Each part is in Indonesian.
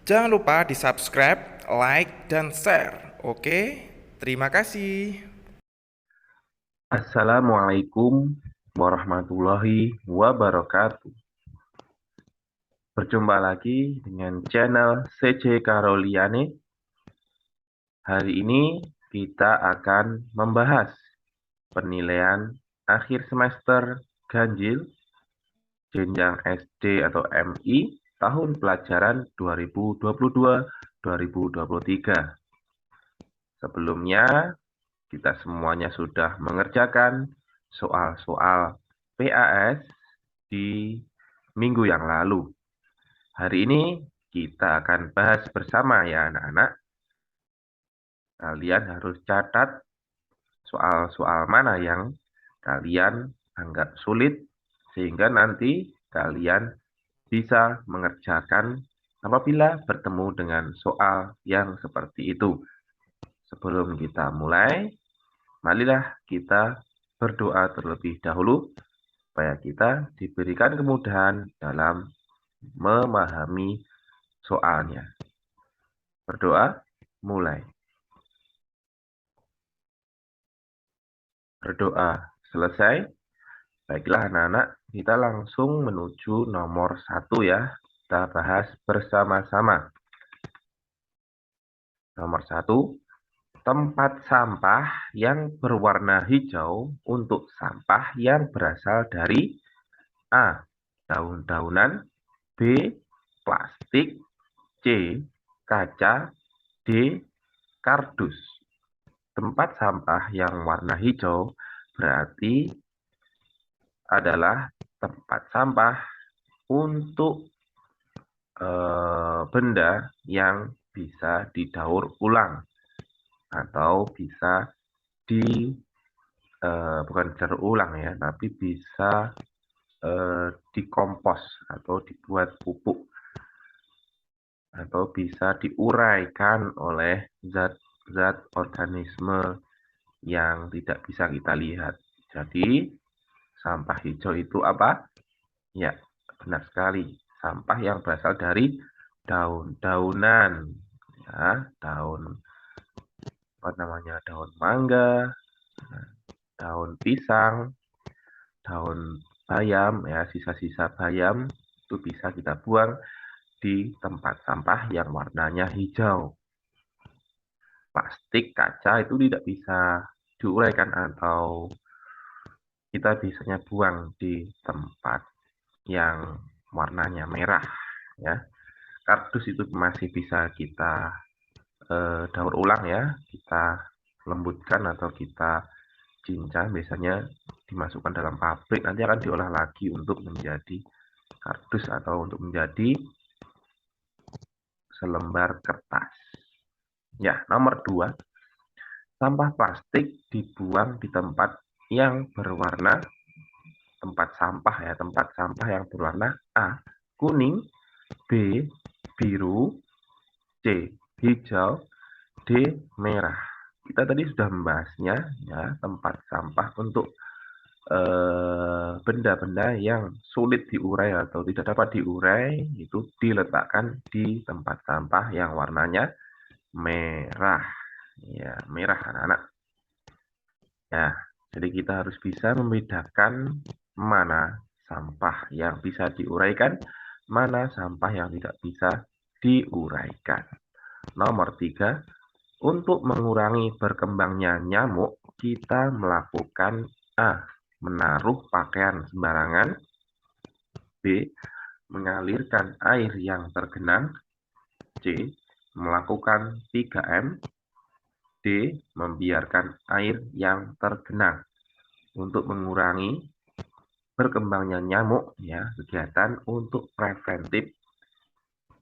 Jangan lupa di-subscribe, like, dan share. Oke, terima kasih. Assalamualaikum warahmatullahi wabarakatuh. Berjumpa lagi dengan channel CJ Karoliane. Hari ini kita akan membahas penilaian akhir semester ganjil jenjang SD atau MI tahun pelajaran 2022-2023. Sebelumnya, kita semuanya sudah mengerjakan soal-soal PAS di minggu yang lalu. Hari ini kita akan bahas bersama ya anak-anak. Kalian harus catat soal-soal mana yang kalian anggap sulit sehingga nanti kalian bisa mengerjakan apabila bertemu dengan soal yang seperti itu. Sebelum kita mulai, marilah kita berdoa terlebih dahulu supaya kita diberikan kemudahan dalam memahami soalnya. Berdoa, mulai. Berdoa selesai. Baiklah anak-anak, kita langsung menuju nomor 1 ya. Kita bahas bersama-sama. Nomor 1, tempat sampah yang berwarna hijau untuk sampah yang berasal dari A. Daun-daunan, B. Plastik, C. Kaca, D. Kardus. Tempat sampah yang warna hijau berarti adalah tempat sampah untuk benda yang bisa didaur ulang atau bisa di bukan didaur ulang ya, tapi bisa dikompos atau dibuat pupuk atau bisa diuraikan oleh zat-zat organisme yang tidak bisa kita lihat. Jadi, sampah hijau itu apa? Ya, benar sekali. Sampah yang berasal dari daun-daunan. Ya, daun apa namanya? Daun mangga, daun pisang, daun bayam ya, sisa-sisa bayam itu bisa kita buang di tempat sampah yang warnanya hijau. Plastik, kaca itu tidak bisa diuraikan atau kita biasanya buang di tempat yang warnanya merah ya. Kardus itu masih bisa kita daur ulang ya, kita lembutkan atau kita cincang, biasanya dimasukkan dalam pabrik nanti akan diolah lagi untuk menjadi kardus atau untuk menjadi selembar kertas. Ya, nomor 2, sampah plastik dibuang di tempat yang berwarna tempat sampah yang berwarna A. Kuning, B. Biru, C. Hijau, D. Merah. Kita tadi sudah membahasnya ya, tempat sampah untuk benda-benda yang sulit diurai atau tidak dapat diurai itu diletakkan di tempat sampah yang warnanya merah. Ya, merah anak-anak. Ya, jadi kita harus bisa membedakan mana sampah yang bisa diuraikan, mana sampah yang tidak bisa diuraikan. Nomor 3, untuk mengurangi berkembangnya nyamuk, kita melakukan A. Menaruh pakaian sembarangan, B. Mengalirkan air yang tergenang, C. Melakukan 3M, D. Membiarkan air yang tergenang. Untuk mengurangi berkembangnya nyamuk ya, kegiatan untuk preventif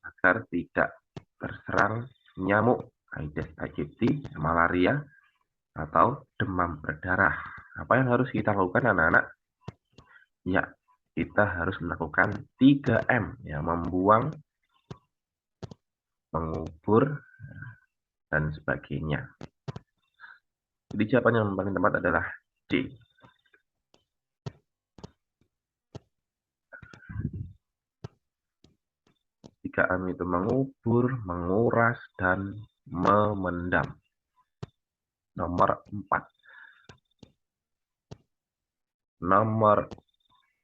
agar tidak terserang nyamuk Aedes aegypti, malaria, atau demam berdarah. Apa yang harus kita lakukan anak-anak? Ya, kita harus melakukan 3M ya, membuang, mengubur, dan sebagainya. Jadi jawaban yang paling tepat adalah C. 3M itu mengubur, menguras, dan memendam. Nomor 4. Nomor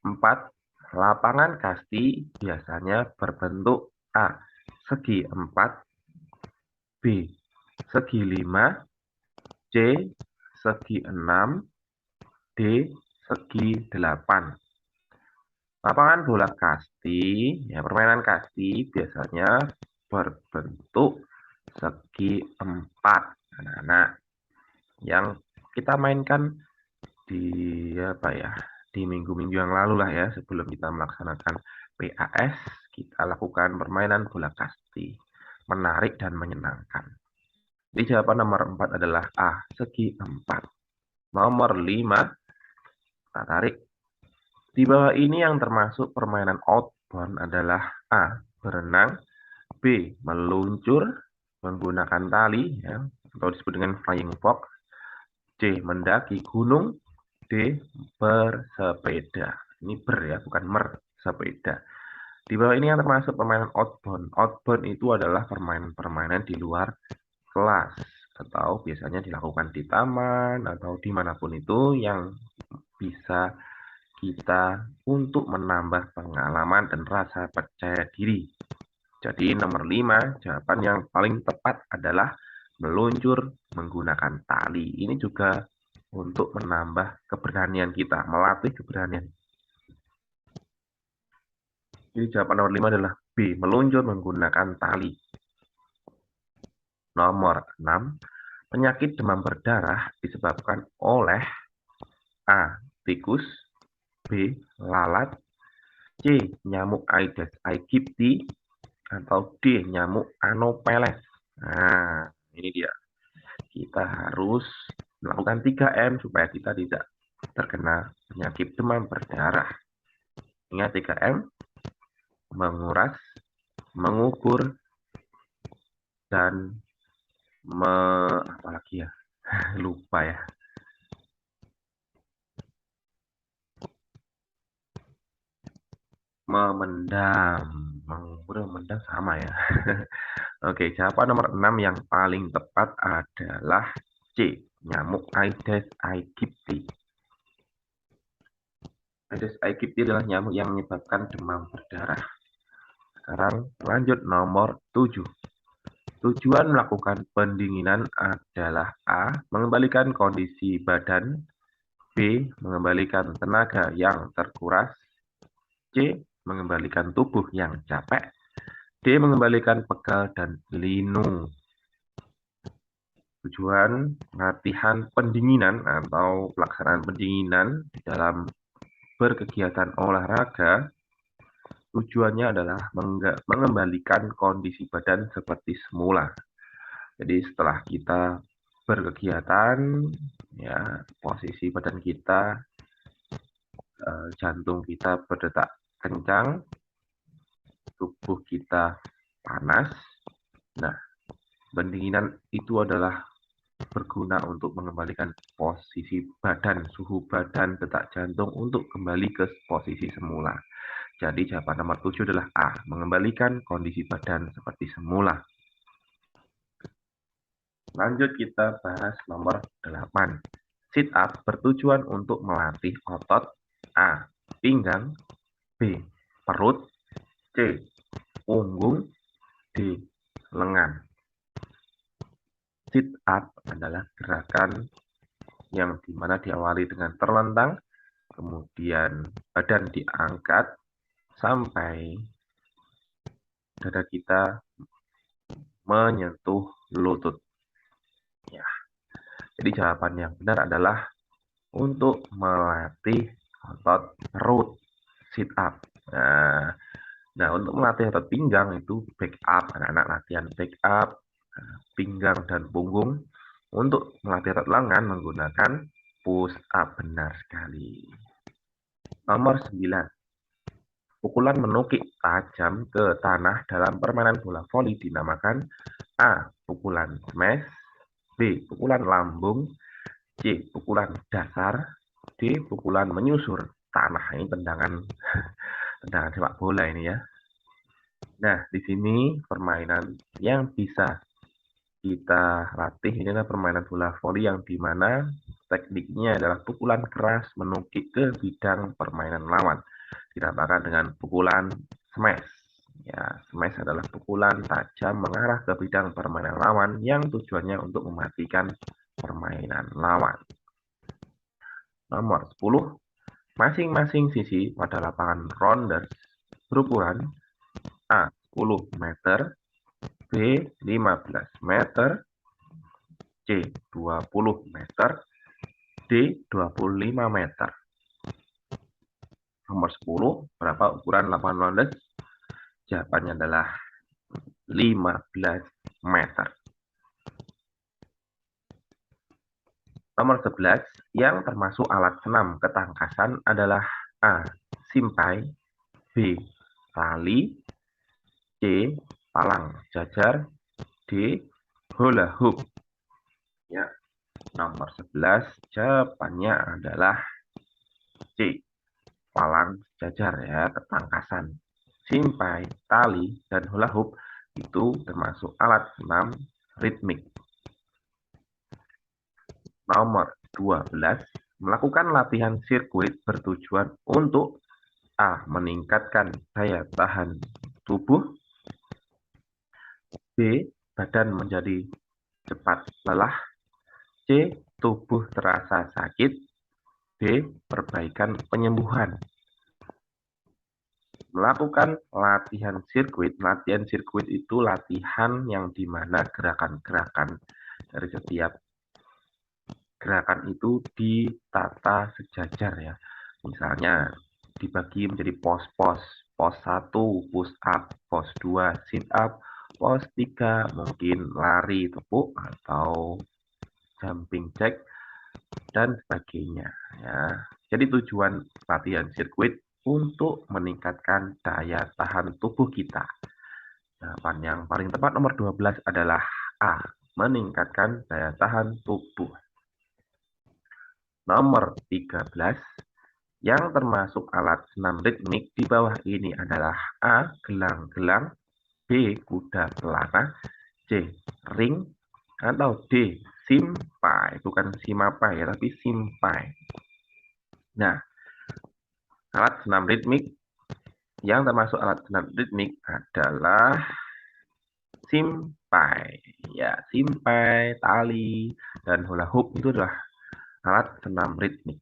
4. Lapangan kasti biasanya berbentuk A. Segi 4, B. Segi 5, C. Segi 6, D. Segi 8. Lapangan bola kasti, ya permainan kasti biasanya berbentuk segi 4, anak-anak. Yang kita mainkan di di minggu-minggu yang lalu lah ya, sebelum kita melaksanakan PAS, kita lakukan permainan bola kasti. Menarik dan menyenangkan. Jadi jawaban nomor 4 adalah A, segi 4. Nomor 5, kita tarik. Di bawah ini yang termasuk permainan outbound adalah A. Berenang, B. Meluncur menggunakan tali ya, atau disebut dengan flying fox, C. Mendaki gunung, D. Bersepeda. Ini ya, bukan sepeda. Di bawah ini yang termasuk permainan outbound. Outbound itu adalah permainan-permainan di luar kelas atau biasanya dilakukan di taman atau dimanapun itu yang bisa kita untuk menambah pengalaman dan rasa percaya diri. Jadi nomor 5, jawaban yang paling tepat adalah meluncur menggunakan tali. Ini juga untuk menambah keberanian kita, melatih keberanian. Jadi jawaban nomor 5 adalah B, meluncur menggunakan tali. Nomor 6, penyakit demam berdarah disebabkan oleh A. Tikus, B. Lalat, C. Nyamuk Aedes aegypti, atau D. Nyamuk Anopheles. Nah, ini dia. Kita harus melakukan 3M supaya kita tidak terkena penyakit demam berdarah. Ingat 3M, menguras, mengukur, dan apalagi ya? Lupa ya. Memendam. Mengubur, memendam sama ya. Oke, jawaban nomor 6 yang paling tepat adalah C. Nyamuk Aedes aegypti. Aedes aegypti adalah nyamuk yang menyebabkan demam berdarah. Sekarang lanjut nomor 7. Tujuan melakukan pendinginan adalah A. Mengembalikan kondisi badan, B. Mengembalikan tenaga yang terkuras, C. Mengembalikan tubuh yang capek, D. Mengembalikan pegal dan linu. Tujuan latihan pendinginan atau pelaksanaan pendinginan di dalam berkegiatan olahraga, tujuannya adalah mengembalikan kondisi badan seperti semula. Jadi setelah kita berkegiatan, ya posisi badan kita, jantung kita berdetak kencang, tubuh kita panas. Nah, pendinginan itu adalah berguna untuk mengembalikan posisi badan, suhu badan, detak jantung untuk kembali ke posisi semula. Jadi jawaban nomor 7 adalah A, mengembalikan kondisi badan seperti semula. Lanjut kita bahas nomor 8. Sit up bertujuan untuk melatih otot A. Pinggang, B. Perut, C. Punggung, D. Lengan. Sit up adalah gerakan yang dimana diawali dengan terlentang, kemudian badan diangkat sampai dada kita menyentuh lutut. Ya. Jadi jawaban yang benar adalah untuk melatih otot perut, sit up. Nah, untuk melatih otot pinggang itu back up, anak-anak latihan back up, pinggang dan punggung. Untuk melatih otot lengan menggunakan push up, benar sekali. Nomor 9. Pukulan menukik tajam ke tanah dalam permainan bola voli dinamakan A. Pukulan smash, B. Pukulan lambung, C. Pukulan dasar, D. Pukulan menyusur tanah. Ini tendangan sepak bola ini ya. Nah, di sini permainan yang bisa kita latih ini adalah permainan bola voli yang dimana tekniknya adalah pukulan keras menukik ke bidang permainan lawan. Ditambahkan dengan pukulan smash. Ya, smash adalah pukulan tajam mengarah ke bidang permainan lawan yang tujuannya untuk mematikan permainan lawan. Nomor 10, masing-masing sisi pada lapangan rounders berukuran A 10 meter, B 15 meter, C 20 meter, D 25 meter. Nomor 10, berapa ukuran lapangan rounders? Jawabannya adalah 15 meter. Nomor 11, yang termasuk alat senam ketangkasan adalah A. Simpai, B. Tali, C. Palang jajar, D. Hula hoop. Ya, nomor 11 jawabannya adalah C. Palang jajar ya, ketangkasan. Simpai, tali, dan hula hoop itu termasuk alat senam ritmik. Nomor 12, melakukan latihan sirkuit bertujuan untuk A. Meningkatkan daya tahan tubuh, B. Badan menjadi cepat lelah, C. Tubuh terasa sakit, D. Perbaikan penyembuhan. Melakukan latihan sirkuit itu latihan yang dimana gerakan-gerakan dari setiap gerakan itu ditata sejajar ya. Misalnya dibagi menjadi pos-pos. Pos 1 push up, pos 2 sit up, pos 3 mungkin lari tepuk atau jumping jack dan sebagainya ya. Jadi tujuan latihan sirkuit untuk meningkatkan daya tahan tubuh kita. Jawaban yang paling tepat nomor 12 adalah A. Meningkatkan daya tahan tubuh. Nomor 13, yang termasuk alat senam ritmik di bawah ini adalah A. Gelang-gelang, B. Kuda pelana, C. Ring, atau D. Simpai. Bukan simapai ya, tapi simpai. Nah, alat senam ritmik yang termasuk alat senam ritmik adalah simpai. Ya, simpai, tali, dan hula hoop itu adalah alat senam ritmik.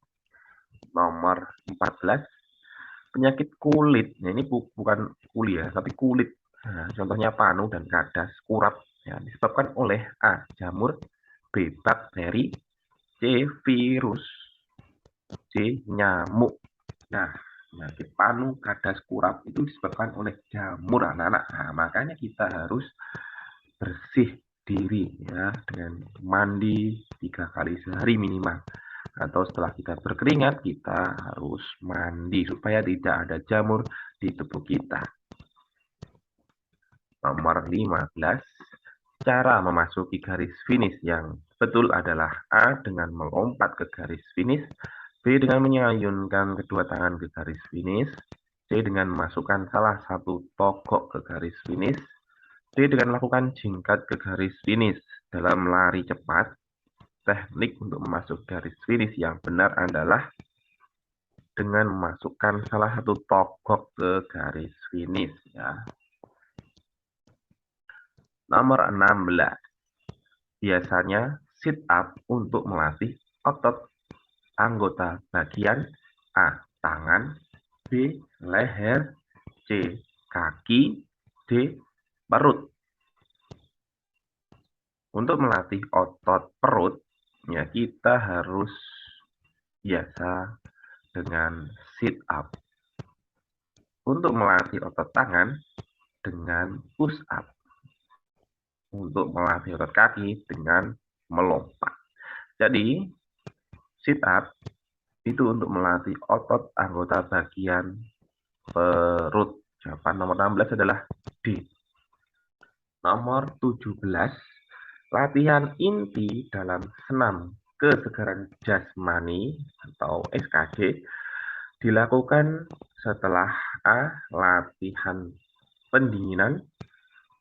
Nomor 14, penyakit kulit. Nah, ini bukan kulit ya, tapi kulit. Nah, contohnya panu dan kadas, kurap ya, disebabkan oleh A. Jamur, B. Bakteri, C. Virus, C. Nyamuk. Nah, penyakit panu, kadas, kurap itu disebabkan oleh jamur anak-anak. Nah, makanya kita harus bersih diri ya dengan mandi 3 kali sehari minimal. Atau setelah kita berkeringat, kita harus mandi supaya tidak ada jamur di tubuh kita. Nomor 15, cara memasuki garis finish yang betul adalah A. Dengan melompat ke garis finish, B. Dengan menyayunkan kedua tangan ke garis finish, C. Dengan memasukkan salah satu togok ke garis finish, D. Dengan melakukan jingkat ke garis finish. Dalam lari cepat, teknik untuk masuk garis finish yang benar adalah dengan memasukkan salah satu togok ke garis finish ya. Nomor 16, biasanya sit up untuk melatih otot anggota bagian A. Tangan, B. Leher, C. Kaki, D. Perut. Untuk melatih otot perut, ya kita harus biasa dengan sit up. Untuk melatih otot tangan dengan push up. Untuk melatih otot kaki dengan melompat. Jadi, sit up itu untuk melatih otot anggota bagian perut. Jawaban nomor 16 adalah D. Nomor 17, latihan inti dalam senam kesegaran jasmani atau SKJ dilakukan setelah A. Latihan pendinginan,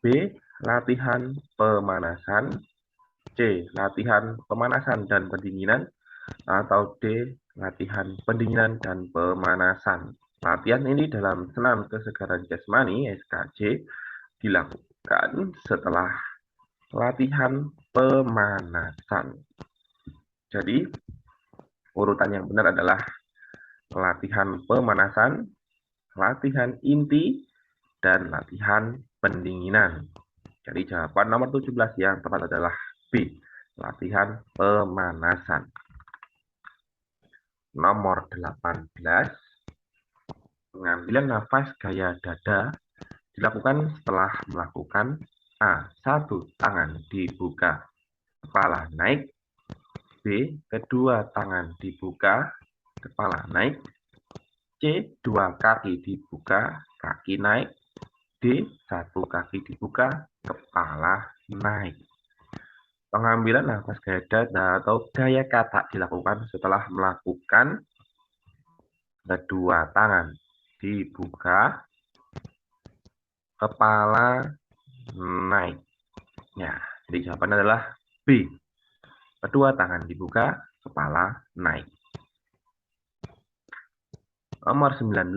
B. Latihan pemanasan, C. Latihan pemanasan dan pendinginan, atau D. Latihan pendinginan dan pemanasan. Latihan ini dalam senam kesegaran jasmani (SKJ) dilakukan setelah latihan pemanasan. Jadi, urutan yang benar adalah latihan pemanasan, latihan inti, dan latihan pendinginan. Jadi jawaban nomor 17 yang tepat adalah B, latihan pemanasan. Nomor 18, pengambilan nafas gaya dada dilakukan setelah melakukan A. 1. Tangan dibuka, kepala naik. B. Kedua tangan dibuka, kepala naik. C. 2 kaki dibuka, kaki naik. D. 1 kaki dibuka, kepala naik. Pengambilan nafas gaya dada atau gaya katak dilakukan setelah melakukan kedua tangan dibuka, kepala naik. Ya, jadi jawabannya adalah B. Kedua tangan dibuka, kepala naik. Nomor 19.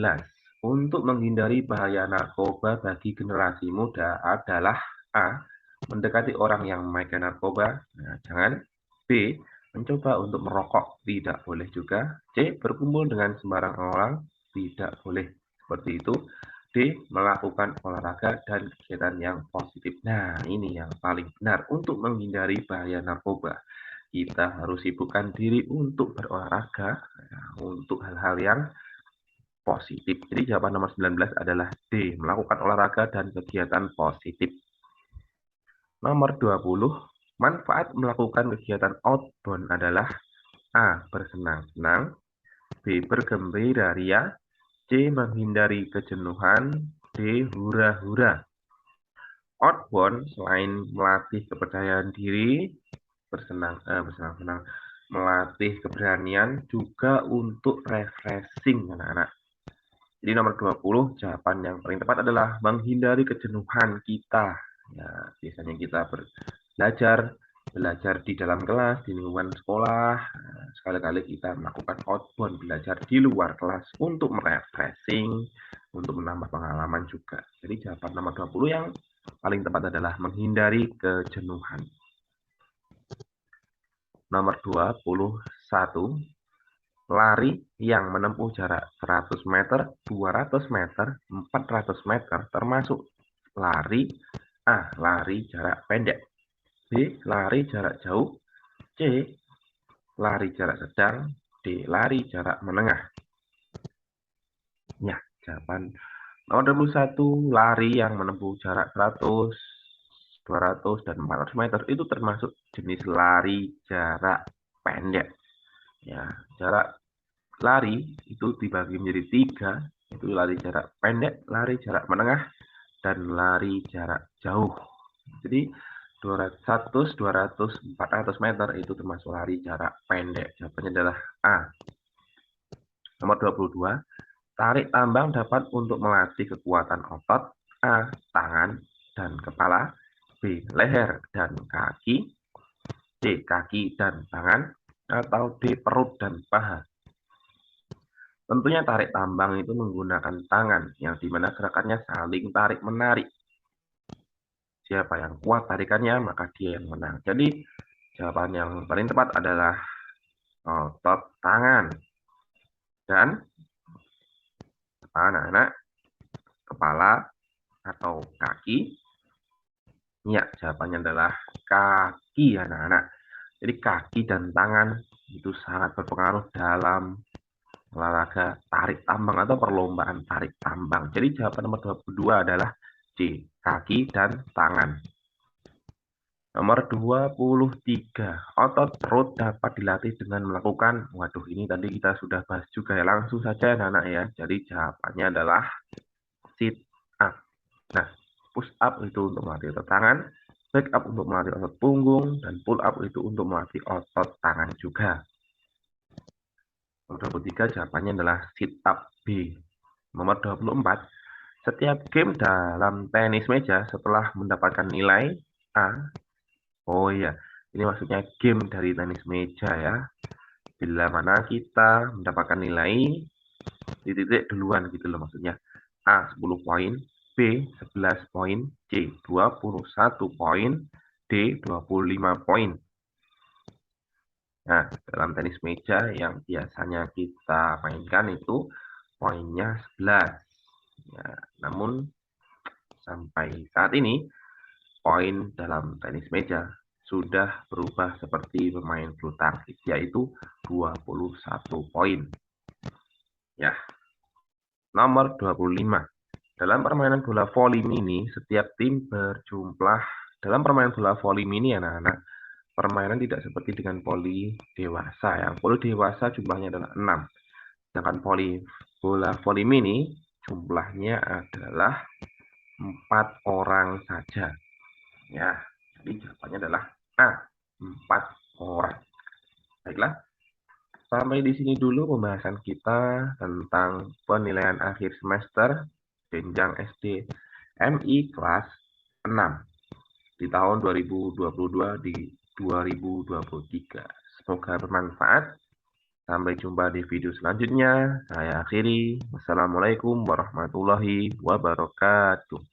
Untuk menghindari bahaya narkoba bagi generasi muda adalah A. Mendekati orang yang memakai narkoba. Nah, jangan. B. Mencoba untuk merokok. Tidak boleh juga. C. Berkumpul dengan sembarang orang. Tidak boleh. Seperti itu. D. Melakukan olahraga dan kegiatan yang positif. Nah, ini yang paling benar. Untuk menghindari bahaya narkoba, kita harus sibukkan diri untuk berolahraga, untuk hal-hal yang positif. Jadi jawaban nomor 19 adalah D, melakukan olahraga dan kegiatan positif. Nomor 20, manfaat melakukan kegiatan outbound adalah A. Bersenang-senang, B. Bergembira ria, C. Menghindari kejenuhan, D. hura-hura. Outbound selain melatih kepercayaan diri, bersenang-senang, melatih keberanian, juga untuk refreshing anak-anak. Jadi nomor 20, jawaban yang paling tepat adalah menghindari kejenuhan kita. Ya, biasanya kita belajar di dalam kelas, di lingkungan sekolah. Sekali-kali kita melakukan outbound, belajar di luar kelas untuk merefreshing, untuk menambah pengalaman juga. Jadi jawaban nomor 20 yang paling tepat adalah menghindari kejenuhan. Nomor 21, lari yang menempuh jarak 100 meter, 200 meter, 400 meter termasuk lari A. Lari jarak pendek, B. Lari jarak jauh, C. Lari jarak sedang, D. Lari jarak menengah. Ya, jawaban nomor 21, lari yang menempuh jarak 100, 200, dan 400 meter itu termasuk jenis lari jarak pendek. Ya, jarak lari itu dibagi menjadi 3, itu lari jarak pendek, lari jarak menengah, dan lari jarak jauh. Jadi 100, 200, 400 meter itu termasuk lari jarak pendek. Jawabannya adalah A. Nomor 22, tarik tambang dapat untuk melatih kekuatan otot. A. Tangan dan kepala, B. Leher dan kaki, C. Kaki dan tangan, atau D. Perut dan paha. Tentunya tarik tambang itu menggunakan tangan, yang dimana gerakannya saling tarik-menarik. Siapa yang kuat tarikannya, maka dia yang menang. Jadi, jawaban yang paling tepat adalah otot tangan. Dan, anak-anak, kepala atau kaki? Ya, jawabannya adalah kaki, anak-anak. Jadi, kaki dan tangan itu sangat berpengaruh dalam olahraga tarik tambang atau perlombaan tarik tambang. Jadi jawaban nomor 22 adalah C, kaki dan tangan. Nomor 23, otot perut dapat dilatih dengan melakukan, waduh ini tadi kita sudah bahas juga ya, langsung saja anak-anak ya. Jadi jawabannya adalah sit up. Nah, push up itu untuk melatih otot tangan, back up untuk melatih otot punggung, dan pull up itu untuk melatih otot tangan juga. Nomor 23 jawabannya adalah sit up B. Nomor 24, Setiap game dalam tenis meja setelah mendapatkan nilai A. Oh iya, ini maksudnya game dari tenis meja ya. Bila mana kita mendapatkan nilai titik duluan gitu loh maksudnya. A 10 poin, B 11 poin, C 21 poin, D 25 poin. Nah, dalam tenis meja yang biasanya kita mainkan itu poinnya 11. Ya, namun sampai saat ini poin dalam tenis meja sudah berubah seperti bermain bulu tangkis, yaitu 21 poin. Ya, nomor 25. Dalam permainan bola voli mini, setiap tim berjumlah dalam permainan bola voli mini anak-anak, permainan tidak seperti dengan voli dewasa. Yang voli dewasa jumlahnya adalah 6. Sedangkan bola voli mini jumlahnya adalah 4 orang saja. Ya, jadi jawabannya adalah A, 4 orang. Baiklah, sampai di sini dulu pembahasan kita tentang penilaian akhir semester jenjang SD MI kelas 6 di tahun 2022 di 2023. Semoga bermanfaat. Sampai jumpa di video selanjutnya. Saya akhiri. Wassalamualaikum warahmatullahi wabarakatuh.